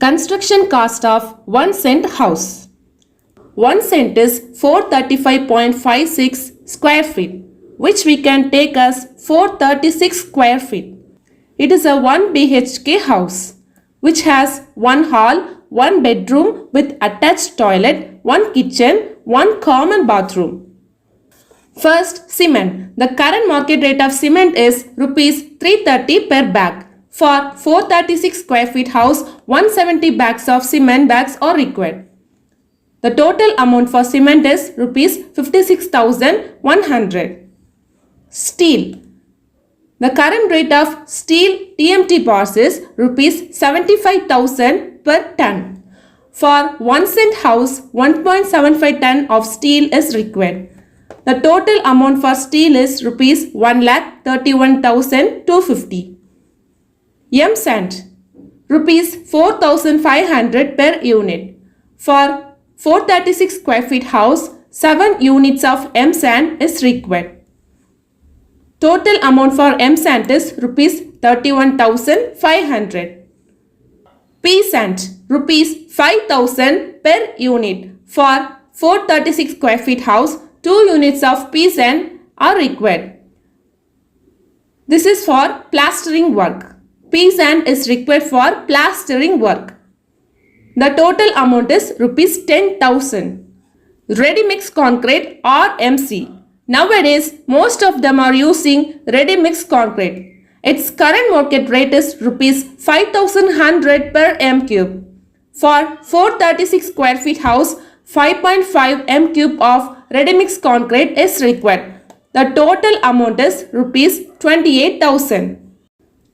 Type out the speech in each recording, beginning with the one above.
Construction cost of 1 cent house. 1 cent is 435.56 square feet, which we can take as 436 square feet. It is a 1 BHK house, which has 1 hall, 1 bedroom with attached toilet, 1 kitchen, 1 common bathroom. First, cement. The current market rate of cement is Rs 330 per bag. For 436 square feet house, 170 bags of cement bags are required. The total amount for cement is Rs 56,100. Steel. The current rate of steel TMT bars is Rs 75,000 per ton. For 1 cent house, 1.75 ton of steel is required. The total amount for steel is Rs 1,31,250. M sand, Rs 4,500 per unit. For 436 square feet house, 7 units of M sand is required. Total amount for M sand is Rs 31,500. P sand, Rs 5,000 per unit. For 436 square feet house, 2 units of P sand are required. This is for plastering work. P sand is required for plastering work. The total amount is Rs 10,000. Ready mix concrete or MC. Nowadays, most of them are using ready mix concrete. Its current market rate is Rs 5,100 per m cube. For 436 square feet house, 5.5 m cube of ready mix concrete is required. The total amount is Rs 28,000.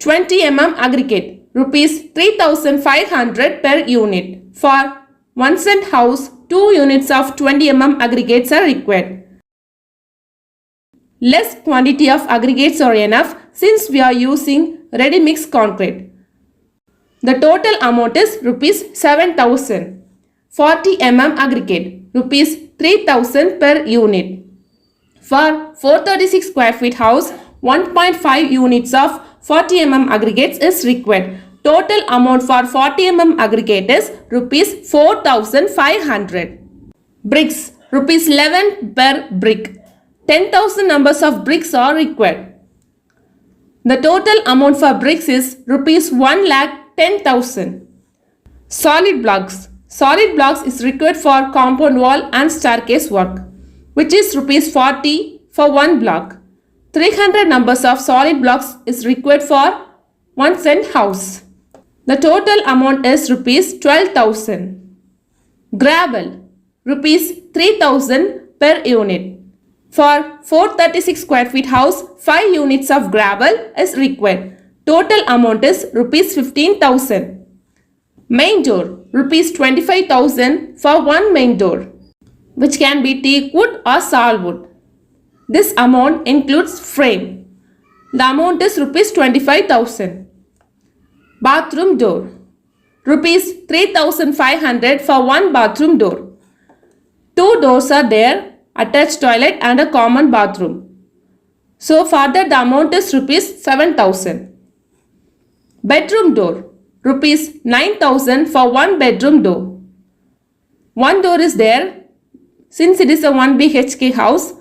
20 mm aggregate, Rs 3,500 per unit. For 1 cent house, 2 units of 20 mm aggregates are required. Less quantity of aggregates are enough since we are using ready mix concrete. The total amount is Rs 7,000. 40 mm aggregate, Rs 3,000 per unit. For 436 square feet house, 1.5 units of 40 mm aggregates is required. Total amount for 40 mm aggregate is Rs 4,500. Bricks, Rs 11 per brick. 10,000 numbers of bricks are required. The total amount for bricks is Rs 1,10,000. Solid blocks. Solid blocks is required for compound wall and staircase work, which is Rs 40 for 1 block. 300 numbers of solid blocks is required for 1 cent house. The total amount is Rs 12,000. Gravel, Rs 3,000 per unit. For 436 square feet house, 5 units of gravel is required. Total amount is Rs 15,000. Main door, Rs 25,000 for 1 main door, which can be teak wood or saw wood. This amount includes frame. The amount is Rs 25,000. Bathroom door, Rs 3,500 for 1 bathroom door. 2 doors are there, attached toilet and a common bathroom. So for that the amount is Rs 7,000. Bedroom door, Rs 9,000 for 1 bedroom door. 1 door is there. Since it is a 1 BHK house,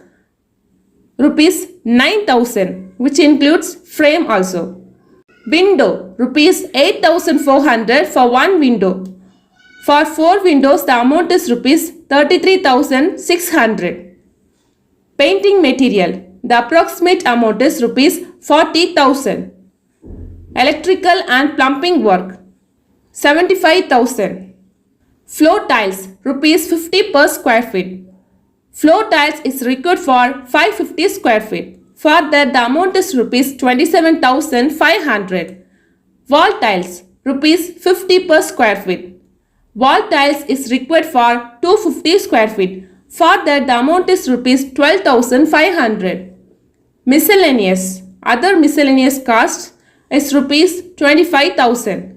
Rs 9,000, which includes frame also. Window, Rs 8,400 for 1 window. For 4 windows, the amount is Rs 33,600. Painting material, the approximate amount is Rs 40,000. Electrical and plumbing work, 75,000. Floor tiles, Rs 50 per square feet. Floor tiles is required for 550 square feet. For that the amount is Rs 27,500. Wall tiles, Rs 50 per square feet. Wall tiles is required for 250 square feet. For that the amount is Rs 12,500. Miscellaneous, other miscellaneous cost is Rs 25,000.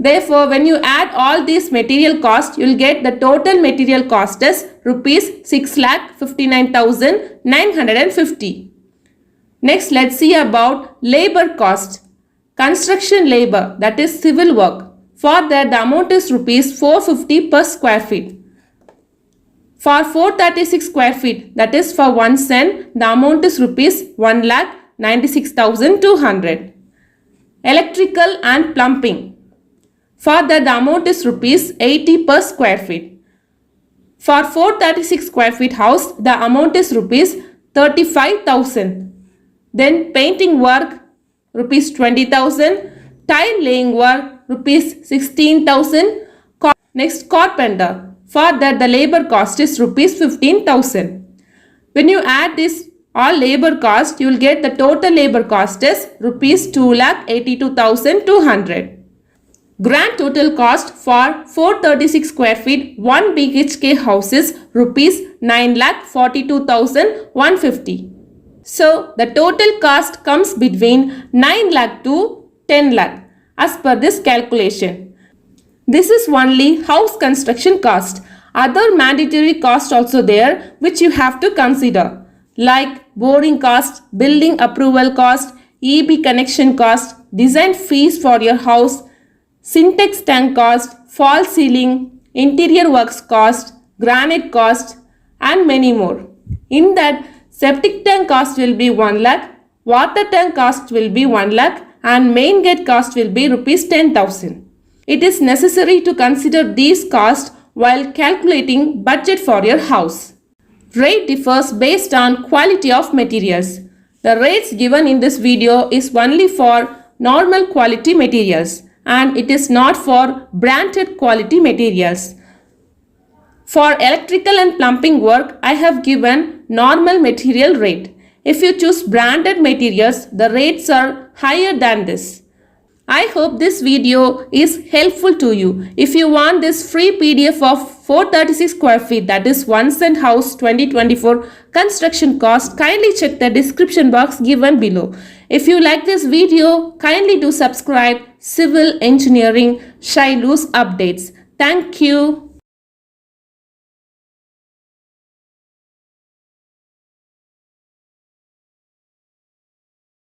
Therefore, when you add all these material costs, you will get the total material cost as Rs 6,59,950. Next, let's see about labor cost. Construction labor, that is civil work. For that, the amount is rupees 450 per square feet. For 436 square feet, that is for 1 cent, the amount is rupees 1,96,200. Electrical and plumbing. For that, the amount is rupees 80 per square feet. For 436 square feet house, the amount is rupees 35,000. Then painting work, rupees 20,000. Tile laying work, rupees 16,000. Next, carpenter. For that, the labor cost is rupees 15,000. When you add this all labor cost, you will get the total labor cost is rupees 2,82,200. Grand total cost for 436 square feet 1 BHK house is rupees 9,42,150. So the total cost comes between 9 lakh to 10 lakh as per this calculation. This is only house construction cost. Other mandatory costs also there which you have to consider, like boring cost, building approval cost, EB connection cost, design fees for your house, syntax tank cost, false ceiling, interior works cost, granite cost and many more. In that, septic tank cost will be 1 lakh, water tank cost will be 1 lakh and main gate cost will be rupees 10,000. It is necessary to consider these costs while calculating budget for your house. Rate differs based on quality of materials. The rates given in this video is only for normal quality materials and it is not for branded quality materials. For electrical and plumbing work, I have given normal material rate. If you choose branded materials, the rates are higher than this. I hope this video is helpful to you. If you want this free PDF of 436 square feet, that is 1 cent house 2024 construction cost, kindly check the description box given below. If you like this video, kindly do subscribe. Civil Engineering Shylus Updates. Thank you.